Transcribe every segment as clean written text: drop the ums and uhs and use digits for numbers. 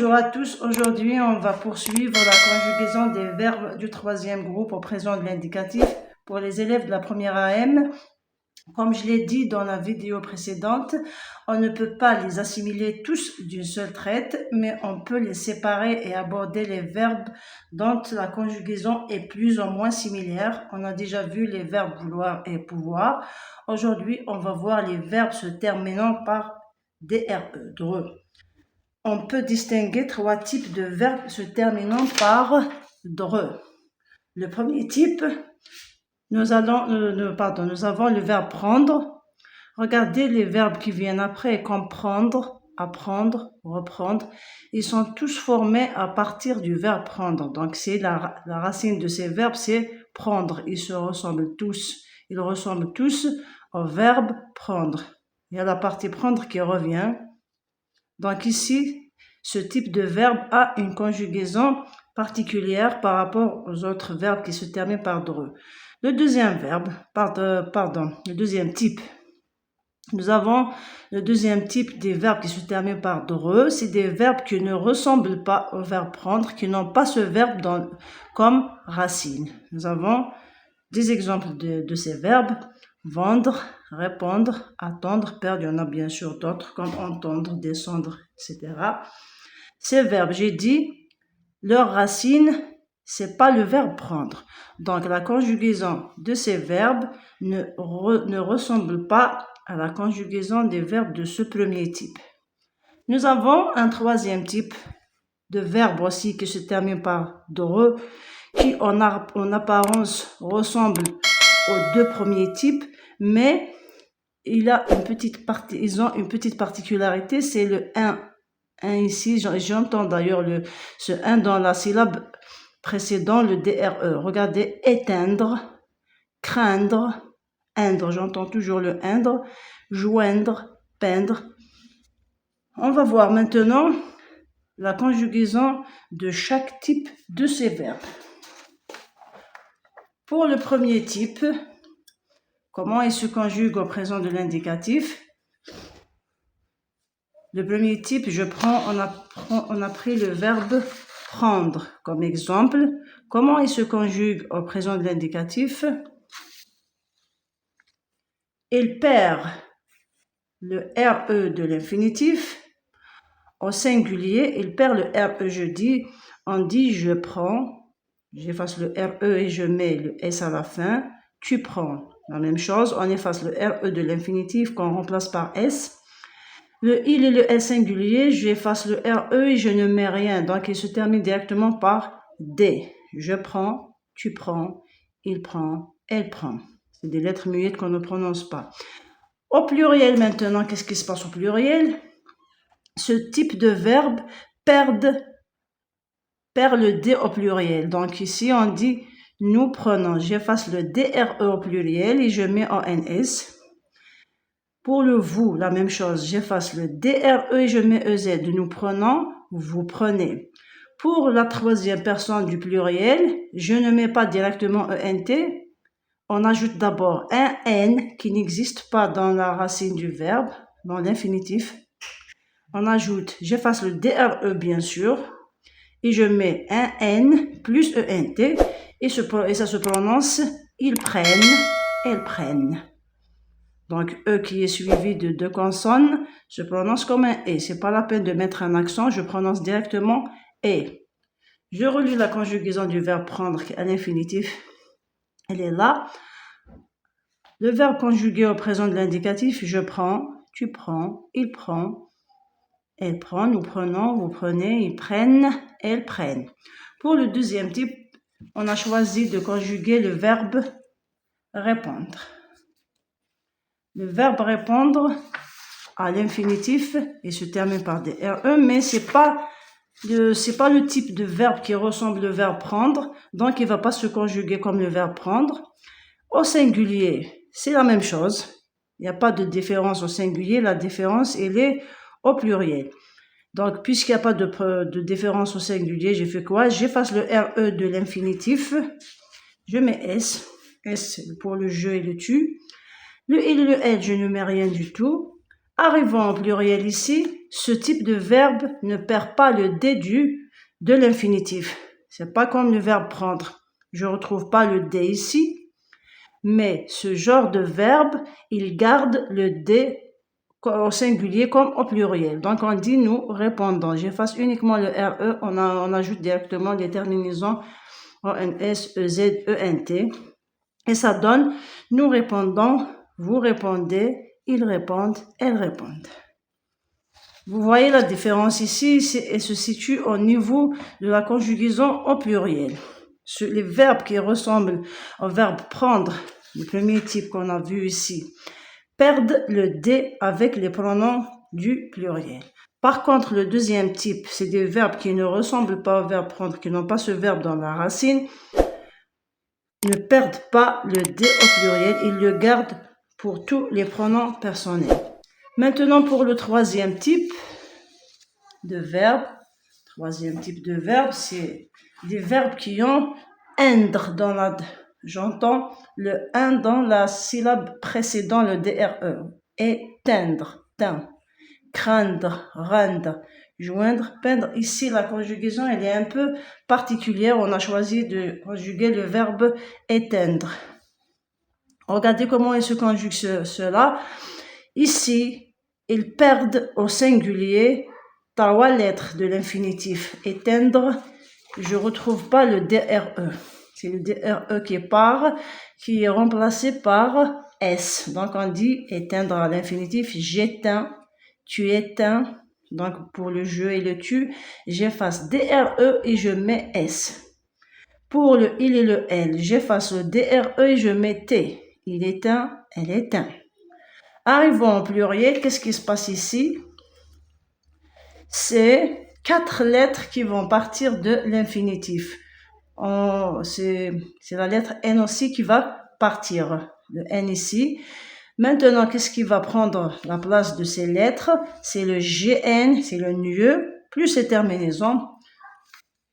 Bonjour à tous, aujourd'hui on va poursuivre la conjugaison des verbes du troisième groupe au présent de l'indicatif pour les élèves de la première AM. Comme je l'ai dit dans la vidéo précédente, on ne peut pas les assimiler tous d'une seule traite, mais on peut les séparer et aborder les verbes dont la conjugaison est plus ou moins similaire. On a déjà vu les verbes vouloir et pouvoir. Aujourd'hui, on va voir les verbes se terminant par DRE, DRE. On peut distinguer trois types de verbes se terminant par DRE. Le premier type, nous avons le verbe prendre. Regardez les verbes qui viennent après, comme prendre, apprendre, reprendre. Ils sont tous formés à partir du verbe prendre. Donc, c'est la racine de ces verbes, c'est prendre. Ils se ressemblent tous. Ils ressemblent tous au verbe prendre. Il y a la partie prendre qui revient. Donc ici, ce type de verbe a une conjugaison particulière par rapport aux autres verbes qui se terminent par DRE. Le deuxième verbe, le deuxième type. Nous avons le deuxième type des verbes qui se terminent par DRE. C'est des verbes qui ne ressemblent pas au verbe prendre, qui n'ont pas ce verbe comme racine. Nous avons des exemples de ces verbes. Vendre, répondre, attendre, perdre. Il y en a bien sûr d'autres comme entendre, descendre, etc. Ces verbes, j'ai dit, leur racine, c'est pas le verbe prendre. Donc la conjugaison de ces verbes ne ressemble pas à la conjugaison des verbes de ce premier type. Nous avons un troisième type de verbe aussi qui se termine par DRE, qui en apparence ressemble aux deux premiers types, mais ils ont une petite particularité, c'est le 1. 1 ici, j'entends d'ailleurs ce 1 dans la syllabe précédente, le DRE. Regardez, éteindre, craindre, indre, j'entends toujours le indre, joindre, peindre. On va voir maintenant la conjugaison de chaque type de ces verbes. Pour le premier type, comment il se conjugue au présent de l'indicatif? Le premier type, on a pris le verbe prendre comme exemple. Comment il se conjugue au présent de l'indicatif? Il perd le RE de l'infinitif. Au singulier, il perd le RE, on dit je prends, j'efface le RE et je mets le S à la fin, tu prends. La même chose, on efface le RE de l'infinitif qu'on remplace par S. Le il et le S singulier, j'efface le RE et je ne mets rien, donc il se termine directement par D. Je prends, tu prends, il prend, elle prend. C'est des lettres muettes qu'on ne prononce pas. Au pluriel maintenant, qu'est-ce qui se passe au pluriel? Ce type de verbe perd le D au pluriel. Donc ici, on dit nous prenons. J'efface le DRE au pluriel et je mets ONS. Pour le vous, la même chose. J'efface le DRE et je mets EZ. Nous prenons, vous prenez. Pour la troisième personne du pluriel, je ne mets pas directement ENT. On ajoute d'abord un N qui n'existe pas dans la racine du verbe, dans l'infinitif. On ajoute, j'efface le DRE bien sûr, et je mets un N plus ENT, et ça se prononce ils prennent, elles prennent. Donc E qui est suivi de deux consonnes se prononce comme un E. C'est pas la peine de mettre un accent, je prononce directement E. Je relis la conjugaison du verbe prendre à l'infinitif. Elle est là. Le verbe conjugué au présent de l'indicatif, je prends, tu prends, il prend, elle prend, nous prenons, vous prenez, ils prennent, elles prennent. Pour le deuxième type, on a choisi de conjuguer le verbe répondre. Le verbe répondre à l'infinitif, il se termine par des RE, mais c'est pas le type de verbe qui ressemble au verbe prendre, donc il va pas se conjuguer comme le verbe prendre. Au singulier, c'est la même chose. Il n'y a pas de différence au singulier, la différence, elle est au pluriel. Donc, puisqu'il n'y a pas de différence au singulier, j'ai fait quoi? J'efface le RE de l'infinitif. Je mets S. S pour le je et le tu. Le il et le elle, je ne mets rien du tout. Arrivons au pluriel ici. ce type de verbe ne perd pas le D de l'infinitif. C'est pas comme le verbe prendre. Je retrouve pas le D ici, mais ce genre de verbe, il garde le D au singulier comme au pluriel. Donc, on dit nous répondons. J'efface uniquement le RE, on ajoute directement les terminaisons ONS, EZ, ENT. Et ça donne nous répondons, vous répondez, ils répondent, elles répondent. Vous voyez la différence ici, elle se situe au niveau de la conjugaison au pluriel. Les verbes qui ressemblent au verbe prendre, le premier type qu'on a vu ici, perdent le D avec les pronoms du pluriel. Par contre, le deuxième type, c'est des verbes qui ne ressemblent pas au verbe prendre, qui n'ont pas ce verbe dans la racine, ne perdent pas le D au pluriel, ils le gardent pour tous les pronoms personnels. Maintenant, pour le troisième type de verbe, c'est des verbes qui ont endre dans la... J'entends le « un » dans la syllabe précédente, le DRE. Éteindre, teint. Craindre, rendre. Joindre, peindre. Ici, la conjugaison, elle est un peu particulière. On a choisi de conjuguer le verbe éteindre. Regardez comment il se conjugue cela. Ici, ils perdent au singulier 3 lettres de l'infinitif. Éteindre, je retrouve pas le DRE. C'est le DRE qui est remplacé par S. Donc, on dit éteindre à l'infinitif. J'éteins, tu éteins. Donc, pour le je et le tu, j'efface DRE et je mets S. Pour le il et le elle, j'efface le DRE et je mets T. Il éteint, elle éteint. Arrivons au pluriel. Qu'est-ce qui se passe ici? C'est 4 lettres qui vont partir de l'infinitif. C'est la lettre N aussi qui va partir. Le N ici. Maintenant, qu'est-ce qui va prendre la place de ces lettres? C'est le GN, c'est le NUE, plus ces terminaisons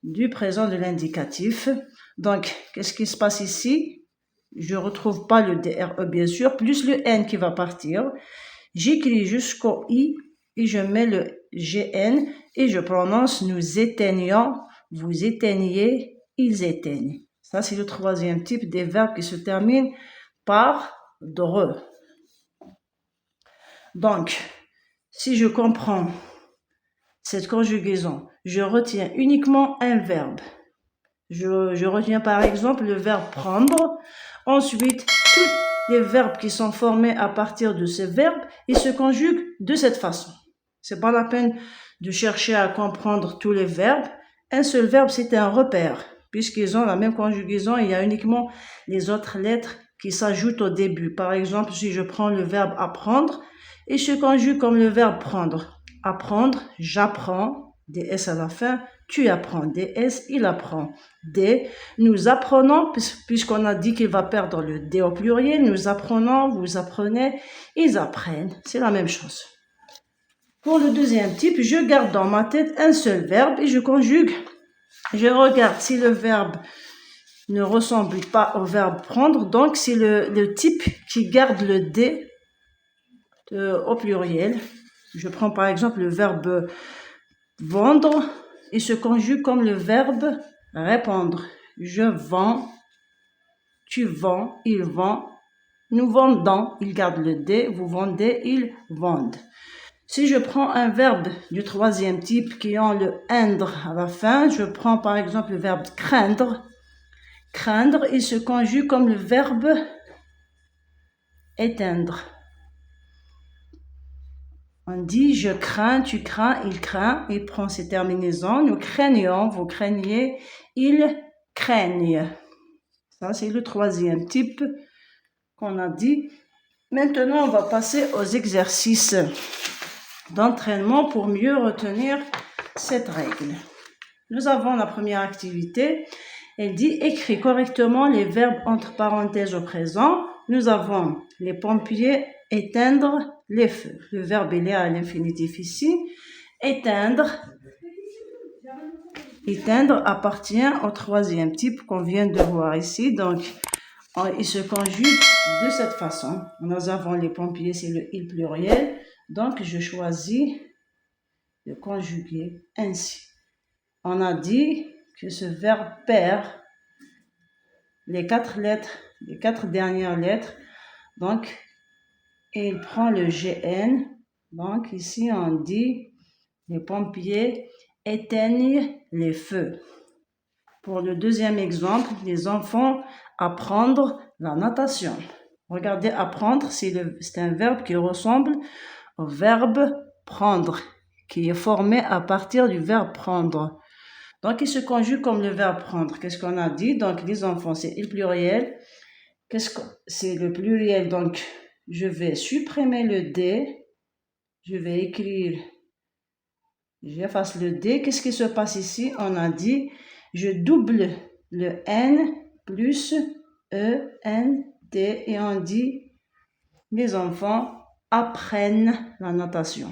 du présent de l'indicatif. Donc, qu'est-ce qui se passe ici? Je ne retrouve pas le DRE, bien sûr, plus le N qui va partir. J'écris jusqu'au I et je mets le GN et je prononce nous éteignons, vous éteignez, ils éteignent. Ça, c'est le troisième type des verbes qui se terminent par DRE. Donc, si je comprends cette conjugaison, je retiens uniquement un verbe. Je retiens par exemple le verbe prendre. Ensuite, tous les verbes qui sont formés à partir de ce verbe, ils se conjuguent de cette façon. C'est pas la peine de chercher à comprendre tous les verbes. Un seul verbe, c'est un repère. Puisqu'ils ont la même conjugaison, il y a uniquement les autres lettres qui s'ajoutent au début. Par exemple, si je prends le verbe apprendre, il se conjugue comme le verbe prendre. Apprendre, j'apprends, DS à la fin, tu apprends, DS, il apprend. D, nous apprenons, puisqu'on a dit qu'il va perdre le D au pluriel, nous apprenons, vous apprenez, ils apprennent. C'est la même chose. Pour le deuxième type, je garde dans ma tête un seul verbe et je conjugue. Je regarde si le verbe ne ressemble pas au verbe prendre, donc c'est le type qui garde le D au pluriel. Je prends par exemple le verbe vendre, il se conjugue comme le verbe répondre. Je vends, tu vends, il vend, nous vendons, il garde le D, vous vendez, ils vendent. Si je prends un verbe du troisième type qui ont le endre à la fin, je prends par exemple le verbe craindre. Craindre, il se conjugue comme le verbe éteindre. On dit je crains, tu crains, il craint, il prend ces terminaisons. Nous craignons, vous craignez, ils craignent. Ça, c'est le troisième type qu'on a dit. Maintenant, on va passer aux exercices d'entraînement pour mieux retenir cette règle. Nous avons la première activité. Elle dit écris correctement les verbes entre parenthèses au présent. Nous avons les pompiers, éteindre les feux. Le verbe il est à l'infinitif ici. Éteindre. Éteindre appartient au troisième type qu'on vient de voir ici. Donc, il se conjugue de cette façon. Nous avons les pompiers, c'est le il pluriel. Donc, je choisis le conjuguer ainsi. On a dit que ce verbe perd les 4 lettres, les 4 dernières lettres. Donc, il prend le GN. Donc, ici, on dit les pompiers éteignent les feux. Pour le deuxième exemple, les enfants apprendre la natation. Regardez, apprendre, c'est un verbe qui ressemble au verbe prendre, qui est formé à partir du verbe prendre. Donc, il se conjugue comme le verbe prendre. Qu'est-ce qu'on a dit? Donc, les enfants, c'est le pluriel. C'est le pluriel, donc je vais supprimer le D. Je vais écrire, j'efface le D. Qu'est-ce qui se passe ici? On a dit, je double le N plus E, N, T, et on dit, les enfants apprennent la natation.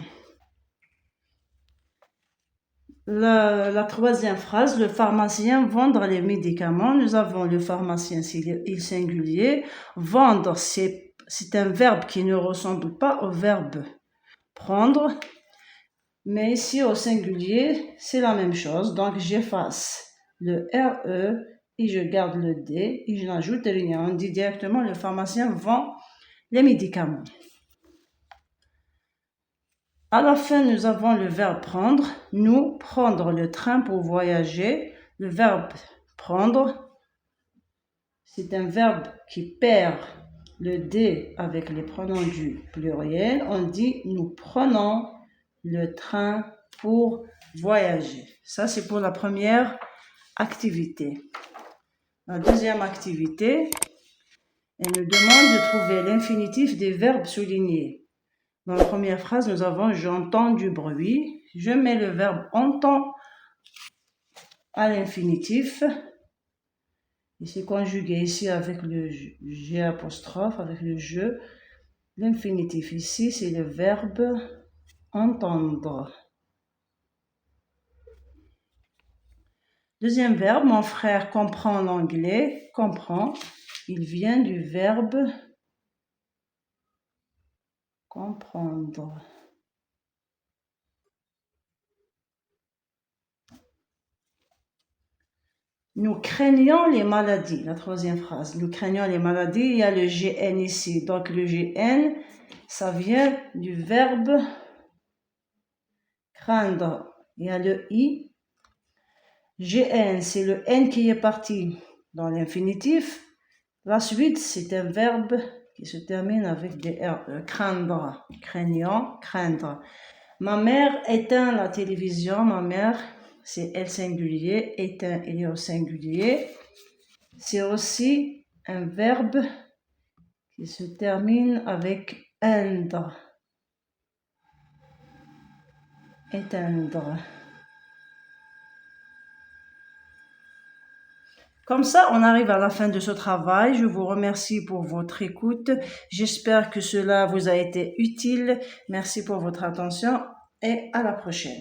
La troisième phrase, le pharmacien vendre les médicaments. Nous avons le pharmacien, il singulier. Vendre, c'est un verbe qui ne ressemble pas au verbe prendre. Mais ici, au singulier, c'est la même chose. Donc, j'efface le RE et je garde le D et je n'ajoute rien. On dit directement, le pharmacien vend les médicaments. À la fin, nous avons le verbe prendre. Nous, prendre le train pour voyager. Le verbe prendre, c'est un verbe qui perd le D avec les pronoms du pluriel. On dit, nous prenons le train pour voyager. Ça, c'est pour la première activité. La deuxième activité, elle nous demande de trouver l'infinitif des verbes soulignés. Dans la première phrase, nous avons « j'entends du bruit ». Je mets le verbe « entend » à l'infinitif. Il s'est conjugué ici avec le G apostrophe, avec le « je ». L'infinitif ici, c'est le verbe « entendre ». Deuxième verbe, mon frère comprend l'anglais. Comprend, il vient du verbe comprendre. Nous craignons les maladies. La troisième phrase. Nous craignons les maladies. Il y a le GN ici. Donc le GN, ça vient du verbe craindre. Il y a le I. GN, c'est le N qui est parti dans l'infinitif. La suite, c'est un verbe qui se termine avec des RE. Craindre. Craignant, craindre. Ma mère éteint la télévision. Ma mère, c'est elle singulier. Éteint, il est au singulier. C'est aussi un verbe qui se termine avec endre. Éteindre. Comme ça, on arrive à la fin de ce travail. Je vous remercie pour votre écoute. J'espère que cela vous a été utile. Merci pour votre attention et à la prochaine.